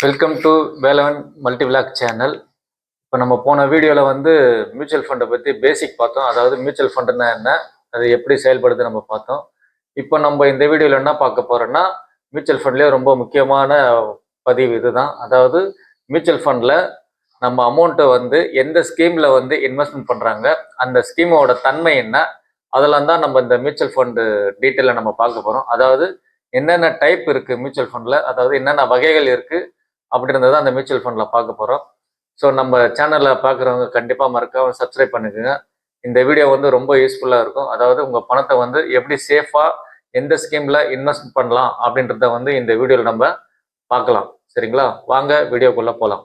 Welcome to Velavan multi vlog channel. இப்போ நம்ம போன வீடியோவில் மியூச்சுவல் ஃபண்டை பற்றி பேசிக் பார்த்தோம். அதாவது மியூச்சுவல் ஃபண்டுன்னா என்ன, அது எப்படி செயல்படுது நம்ம பார்த்தோம். இப்போ நம்ம இந்த வீடியோவில் என்ன பார்க்க போகிறோன்னா, மியூச்சுவல் ஃபண்ட்லேயே ரொம்ப முக்கியமான பதிவு இதுதான். அதாவது மியூச்சுவல் ஃபண்டில் நம்ம அமௌண்ட்டை எந்த ஸ்கீமில் இன்வெஸ்ட்மெண்ட் பண்ணுறாங்க, அந்த ஸ்கீமோட தன்மை என்ன, அதெல்லாம் தான் நம்ம இந்த மியூச்சுவல் ஃபண்டு டீட்டெயிலை நம்ம பார்க்க போகிறோம். அதாவது என்னென்ன டைப் இருக்குது மியூச்சுவல் ஃபண்டில், அதாவது என்னென்ன வகைகள் இருக்குது அப்படின்றத அந்த மியூச்சுவல் ஃபண்டில் பார்க்க போகிறோம். ஸோ நம்ம சேனலில் பார்க்குறவங்க கண்டிப்பாக மறக்காம சப்ஸ்கிரைப் பண்ணிக்கோங்க. இந்த வீடியோ ரொம்ப யூஸ்ஃபுல்லாக இருக்கும். அதாவது உங்கள் பணத்தை எப்படி சேஃபாக எந்த ஸ்கீமில் இன்வெஸ்ட் பண்ணலாம் அப்படின்றத இந்த வீடியோவில் நம்ம பார்க்கலாம். சரிங்களா, வாங்க வீடியோக்குள்ளே போகலாம்.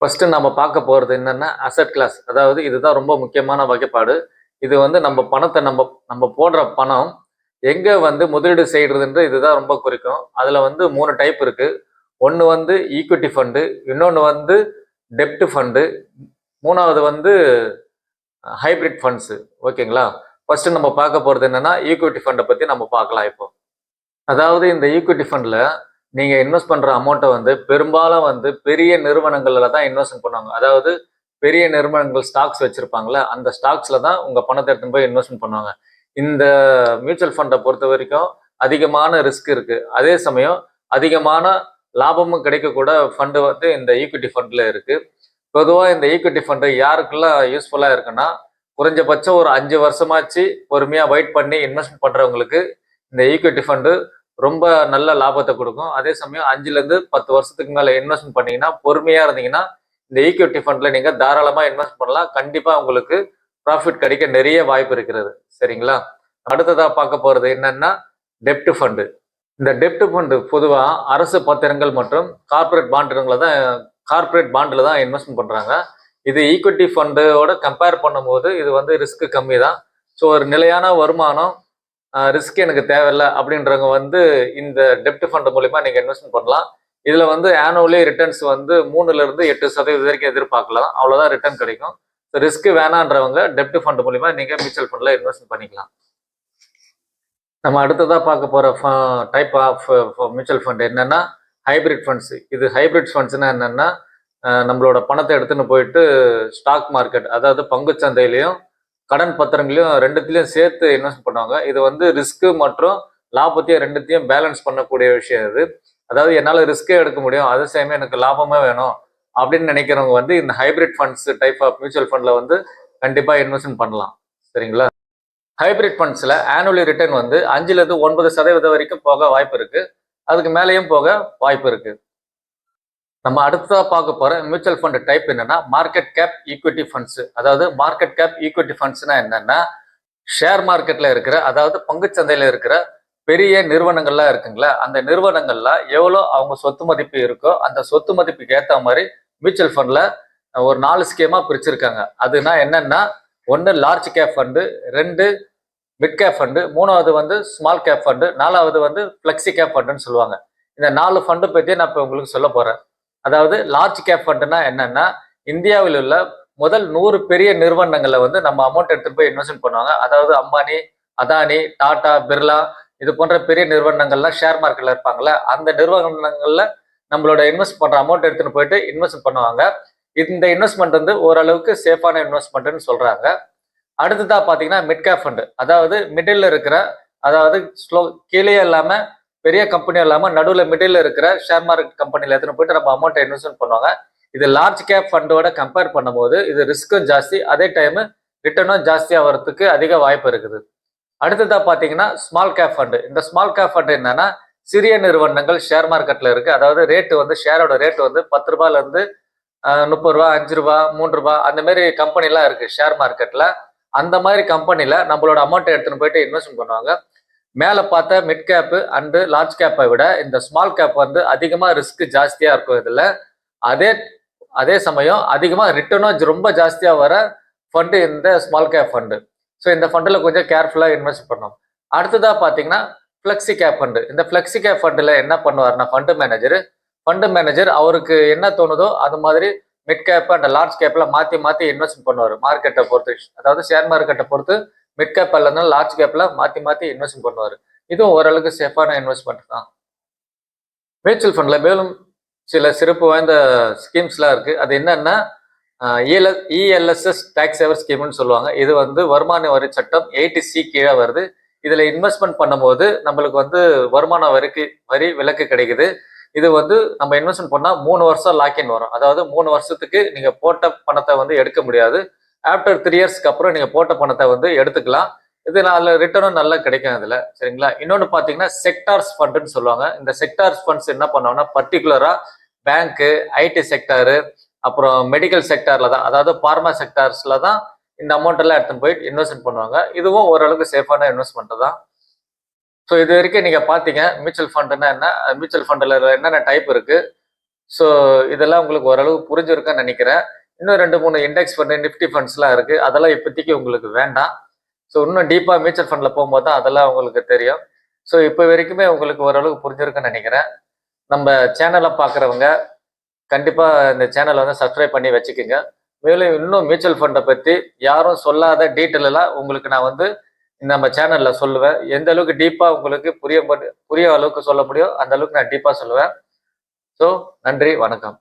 ஃபஸ்ட்டு நம்ம பார்க்க போகிறது என்னென்னா அசட் கிளாஸ். அதாவது இதுதான் ரொம்ப முக்கியமான வகைப்பாடு. இது நம்ம பணத்தை நம்ம போடுற பணம் எங்கே முதலீடு செய்கிறதுன்ற இதுதான் ரொம்ப குறிக்கும். அதில் 3 டைப் இருக்குது. ஒன்று ஈக்விட்டி ஃபண்டு, இன்னொன்று டெப்ட் ஃபண்டு, மூணாவது ஹைப்ரிட் ஃபண்ட்ஸு. ஓகேங்களா, ஃபர்ஸ்ட் நம்ம பார்க்க போகிறது என்னன்னா ஈக்விட்டி ஃபண்டை பற்றி நம்ம பார்க்கலாம். இப்போ அதாவது இந்த ஈக்விட்டி ஃபண்டில் நீங்கள் இன்வெஸ்ட் பண்ணுற அமௌண்ட்டை பெரும்பாலும் பெரிய நிறுவனங்களில் தான் இன்வெஸ்ட்மெண்ட் பண்ணுவாங்க. அதாவது பெரிய நிறுவனங்கள் ஸ்டாக்ஸ் வச்சுருப்பாங்களே, அந்த ஸ்டாக்ஸில் தான் உங்கள் பணத்தை எடுத்துன்னு போய் இன்வெஸ்ட்மெண்ட் பண்ணுவாங்க. இந்த மியூச்சுவல் ஃபண்டை பொறுத்த வரைக்கும் அதிகமான ரிஸ்க் இருக்குது. அதே சமயம் அதிகமான லாபமும் கிடைக்கக்கூட ஃபண்டு இந்த ஈக்விட்டி ஃபண்டில் இருக்குது. பொதுவாக இந்த ஈக்விட்டி ஃபண்டு யாருக்கெல்லாம் யூஸ்ஃபுல்லாக இருக்குன்னா, குறைஞ்சபட்சம் ஒரு 5 வருஷமாச்சு பொறுமையாக வெயிட் பண்ணி இன்வெஸ்ட் பண்ணுறவங்களுக்கு இந்த ஈக்விட்டி ஃபண்டு ரொம்ப நல்ல லாபத்தை கொடுக்கும். அதே சமயம் 5லேருந்து 10 வருஷத்துக்கு மேலே இன்வெஸ்ட்மெண்ட் பண்ணீங்கன்னா, பொறுமையாக இருந்தீங்கன்னா இந்த ஈக்விட்டி ஃபண்டில் நீங்கள் தாராளமாக இன்வெஸ்ட் பண்ணலாம். கண்டிப்பாக உங்களுக்கு ப்ராஃபிட் கிடைக்க நிறைய வாய்ப்பு இருக்கிறது. சரிங்களா, அடுத்ததாக பார்க்க போகிறது என்னன்னா டெப்ட் ஃபண்டு. இந்த டெப்ட் ஃபண்டு பொதுவாக அரசு பத்திரங்கள் மற்றும் கார்பரேட் பாண்டில் தான் இன்வெஸ்ட்மெண்ட் பண்ணுறாங்க. இது ஈக்விட்டி ஃபண்டோட கம்பேர் பண்ணும்போது இது ரிஸ்க் கம்மி தான். ஸோ ஒரு நிலையான வருமானம், ரிஸ்க் எனக்கு தேவையில்லை அப்படின்றவங்க இந்த டெப்ட் ஃபண்டு மூலிமா நீங்கள் இன்வெஸ்ட்மெண்ட் பண்ணலாம். இதில் ஆனுவலி ரிட்டர்ன்ஸ் 3லேருந்து 8% வரைக்கும் எதிர்பார்க்கலாம். அவ்வளோதான் ரிட்டர்ன் கிடைக்கும். ஸோ ரிஸ்க் வேணான்றவங்க டெப்ட் ஃபண்டு மூலிமா நீங்கள் மியூச்சுவல் ஃபண்டில் இன்வெஸ்ட் பண்ணிக்கலாம். நம்ம அடுத்ததாக பார்க்க போகிற டைப் ஆஃப் மியூச்சுவல் ஃபண்ட் என்னென்னா ஹைப்ரிட் ஃபண்ட்ஸ். இது ஹைப்ரிட் ஃபண்ட்ஸ்னால் என்னென்னா, நம்மளோட பணத்தை எடுத்துன்னு போயிட்டு ஸ்டாக் மார்க்கெட், அதாவது பங்குச்சந்தையிலையும் கடன் பத்திரங்களையும் ரெண்டுத்திலையும் சேர்த்து இன்வெஸ்ட் பண்ணுவாங்க. இது ரிஸ்க்கு மற்றும் லாபத்தையும் ரெண்டுத்தையும் பேலன்ஸ் பண்ணக்கூடிய விஷயம் இது. அதாவது என்னால் ரிஸ்க்கே எடுக்க முடியும், அதே சமயம் எனக்கு லாபமே வேணும் அப்படின்னு நினைக்கிறவங்க இந்த hybrid funds type of mutual ஃபண்டில் கண்டிப்பாக இன்வெஸ்ட்மெண்ட் பண்ணலாம். சரிங்களா, ஹைப்ரிட் ஃபண்ட்ஸில் ஆனுவலி ரிட்டர்ன் 5லேருந்து 9% வரைக்கும் போக வாய்ப்பு இருக்குது. அதுக்கு மேலேயும் போக வாய்ப்பு இருக்குது. நம்ம அடுத்ததாக பார்க்க போகிற மியூச்சுவல் ஃபண்ட் டைப் என்னன்னா மார்க்கெட் கேப் ஈக்விட்டி ஃபண்ட்ஸு. அதாவது மார்க்கெட் கேப் ஈக்விட்டி ஃபண்ட்ஸ்னா என்னன்னா, ஷேர் மார்க்கெட்டில் இருக்கிற, அதாவது பங்குச்சந்தையில் இருக்கிற பெரிய நிறுவனங்கள்லாம் இருக்குங்களா, அந்த நிறுவனங்கள்ல எவ்வளோ அவங்க சொத்து மதிப்பு இருக்கோ அந்த சொத்து மதிப்புக்கு ஏற்ற மாதிரி மியூச்சுவல் ஃபண்டில் ஒரு 4 ஸ்கீமாக பிரிச்சிருக்காங்க. அதுனா என்னன்னா, 1 large cap fund, 2 mid cap fund, 3வது ஸ்மால் கேப் ஃபண்டு, 4வது ஃப்ளெக்ஸி கேப் ஃபண்டுன்னு சொல்லுவாங்க. இந்த 4 ஃபண்டு பற்றி நான் இப்போ உங்களுக்கு சொல்ல போகிறேன். அதாவது லார்ஜ் கேப் ஃபண்டுனா என்னன்னா, இந்தியாவில் உள்ள முதல் 100 பெரிய நிறுவனங்களில் நம்ம அமௌண்ட் எடுத்துகிட்டு போய் இன்வெஸ்ட்மெண்ட் பண்ணுவாங்க. அதாவது அம்பானி, அதானி, டாடா, பிர்லா இது போன்ற பெரிய நிறுவனங்கள்லாம் ஷேர் மார்க்கெட்டில் இருப்பாங்கள்ல, அந்த நிறுவனங்களில் நம்மளோட இன்வெஸ்ட் பண்ணுற அமௌண்ட் எடுத்துகிட்டு போயிட்டு இன்வெஸ்ட் பண்ணுவாங்க. இந்த இன்வெஸ்ட்மெண்ட் ஓரளவுக்கு சேஃபான இன்வெஸ்ட்மெண்ட்னு சொல்கிறாங்க. அடுத்ததாக பார்த்தீங்கன்னா மிட் கேப் ஃபண்டு. அதாவது மிடில் இருக்கிற, அதாவது கீழே இல்லாமல் பெரிய கம்பெனியும் இல்லாமல் நடுவில் மிடில் இருக்கிற ஷேர் மார்க்கெட் கம்பெனியில் எடுத்துன்னு போயிட்டு நம்ம அமௌண்ட்டை இன்வெஸ்ட்மெண்ட் பண்ணுவாங்க. இது லார்ஜ் கேப் ஃபண்டோட கம்பேர் பண்ணும்போது இது ரிஸ்க்கும் ஜாஸ்தி, அதே டைமு ரிட்டர்னும் ஜாஸ்தியாக வரதுக்கு அதிக வாய்ப்பு இருக்குது. அடுத்ததாக பார்த்தீங்கன்னா ஸ்மால் கேப் ஃபண்டு. இந்த ஸ்மால் கேப் ஃபண்டு என்னன்னா, சிறிய நிறுவனங்கள் ஷேர் மார்க்கெட்டில் இருக்குது. அதாவது ரேட்டு ஷேரோட ரேட்டு 10 ரூபாயிலேருந்து 30 ரூபா, 5 ரூபா, 3 ரூபா அந்த மாதிரி கம்பெனிலாம் இருக்குது ஷேர் மார்க்கெட்டில். அந்த மாதிரி கம்பெனியில் நம்மளோட அமௌண்ட்டை எடுத்துன்னு போயிட்டு இன்வெஸ்ட்மெண்ட் பண்ணுவாங்க. மேலே பார்த்த மிட் கேப்பு அண்டு லார்ஜ் கேப்பை விட இந்த ஸ்மால் கேப் அதிகமாக ரிஸ்க் ஜாஸ்தியாக இருக்கும். இதில் அதே சமயம் அதிகமாக ரிட்டர்னும் ரொம்ப ஜாஸ்தியாக வர ஃபண்டு இந்த ஸ்மால் கேப் ஃபண்டு. ஸோ இந்த ஃபண்டில் கொஞ்சம் கேர்ஃபுல்லாக இன்வெஸ்ட் பண்ணணும். அடுத்ததாக பார்த்தீங்கன்னா ஃப்ளெக்ஸி கேப் ஃபண்டு. இந்த ஃப்ளெக்ஸி கேப் ஃபண்டில் என்ன பண்ணுவார்னா, ஃபண்டு மேனேஜர் அவருக்கு என்ன தோணுதோ அது மாதிரி மிட் கேப் அண்ட் லார்ஜ் கேப்பில் மாற்றி இன்வெஸ்ட் பண்ணுவார். மார்க்கெட்டை பொறுத்து, அதாவது ஷேர் மார்க்கெட்டை பொறுத்து மிட் கேப் அல்லது லார்ஜ் கேப்பில் மாற்றி இன்வெஸ்ட் பண்ணுவார். இதுவும் ஓரளவுக்கு சேஃபான இன்வெஸ்ட்மெண்ட் தான். மியூச்சுவல் ஃபண்டில் மேலும் சில சிறப்பு வாய்ந்த ஸ்கீம்ஸ்லாம் இருக்குது. அது என்னன்னா இஎல்எஸ்எஸ் டேக்ஸ் சேவர் ஸ்கீம்னு சொல்லுவாங்க. இது வந்து வருமான வரி சட்டம் 80C கீழே வருது. இதில் இன்வெஸ்ட்மெண்ட் பண்ணும்போது நம்மளுக்கு வந்து வருமான வரி விலக்கு கிடைக்குது. இது வந்து நம்ம இன்வெஸ்ட்மெண்ட் பண்ணால் 3 வருஷம் லாக்இன் வரும். அதாவது 3 வருஷத்துக்கு நீங்கள் போட்ட பணத்தை வந்து எடுக்க முடியாது. ஆஃப்டர் 3 இயர்ஸ்க்கு அப்புறம் நீங்கள் போட்ட பணத்தை வந்து எடுத்துக்கலாம். இது ரிட்டர்னும் நல்லா கிடைக்கும் இதில், சரிங்களா? இன்னொன்று பார்த்தீங்கன்னா செக்டார்ஸ் ஃபண்டுன்னு சொல்லுவாங்க. இந்த செக்டார்ஸ் ஃபண்ட்ஸ் என்ன பண்ணுவாங்கன்னா பர்டிகுலராக பேங்க்கு, ஐடி செக்டாரு, அப்புறம் மெடிக்கல் செக்டாரில் தான், அதாவது பார்மா செக்டார்ஸில் தான் இந்த அமௌண்ட் எல்லாம் எடுத்துன்னு போயிட்டு இன்வெஸ்ட்மெண்ட் பண்ணுவாங்க. இதுவும் ஓரளவுக்கு சேஃபான இன்வெஸ்ட்மெண்ட் தான். ஸோ இது வரைக்கும் நீங்கள் பார்த்தீங்க மியூச்சுவல் ஃபண்டுன்னா என்ன, மியூச்சுவல் ஃபண்டில் என்னென்ன டைப் இருக்குது. ஸோ இதெல்லாம் உங்களுக்கு ஓரளவு புரிஞ்சிருக்குன்னு நினைக்கிறேன். இன்னும் 2-3 இண்டெக்ஸ் ஃபண்டு, நிஃப்டி ஃபண்ட்ஸ்லாம் இருக்குது. அதெல்லாம் இப்போதைக்கு உங்களுக்கு வேண்டாம். ஸோ இன்னும் டீப்பாக மியூச்சுவல் ஃபண்டில் போகும்போது தான் அதெல்லாம் உங்களுக்கு தெரியும். ஸோ இப்போ வரைக்குமே உங்களுக்கு ஓரளவுக்கு புரிஞ்சிருக்குன்னு நினைக்கிறேன். நம்ம சேனலை பார்க்குறவங்க கண்டிப்பாக இந்த சேனலை வந்து சப்ஸ்கிரைப் பண்ணி வச்சுக்கோங்க. மேலும் இன்னும் மியூச்சுவல் ஃபண்டை பற்றி யாரும் சொல்லாத டீட்டெயிலெல்லாம் உங்களுக்கு நான் வந்து நம்ம சேனலில் சொல்லுவேன். எந்த அளவுக்கு டீப்பாக உங்களுக்கு புரிய அளவுக்கு சொல்ல முடியும் அந்த அளவுக்கு நான் டீப்பாக சொல்லுவேன். ஸோ நன்றி, வணக்கம்.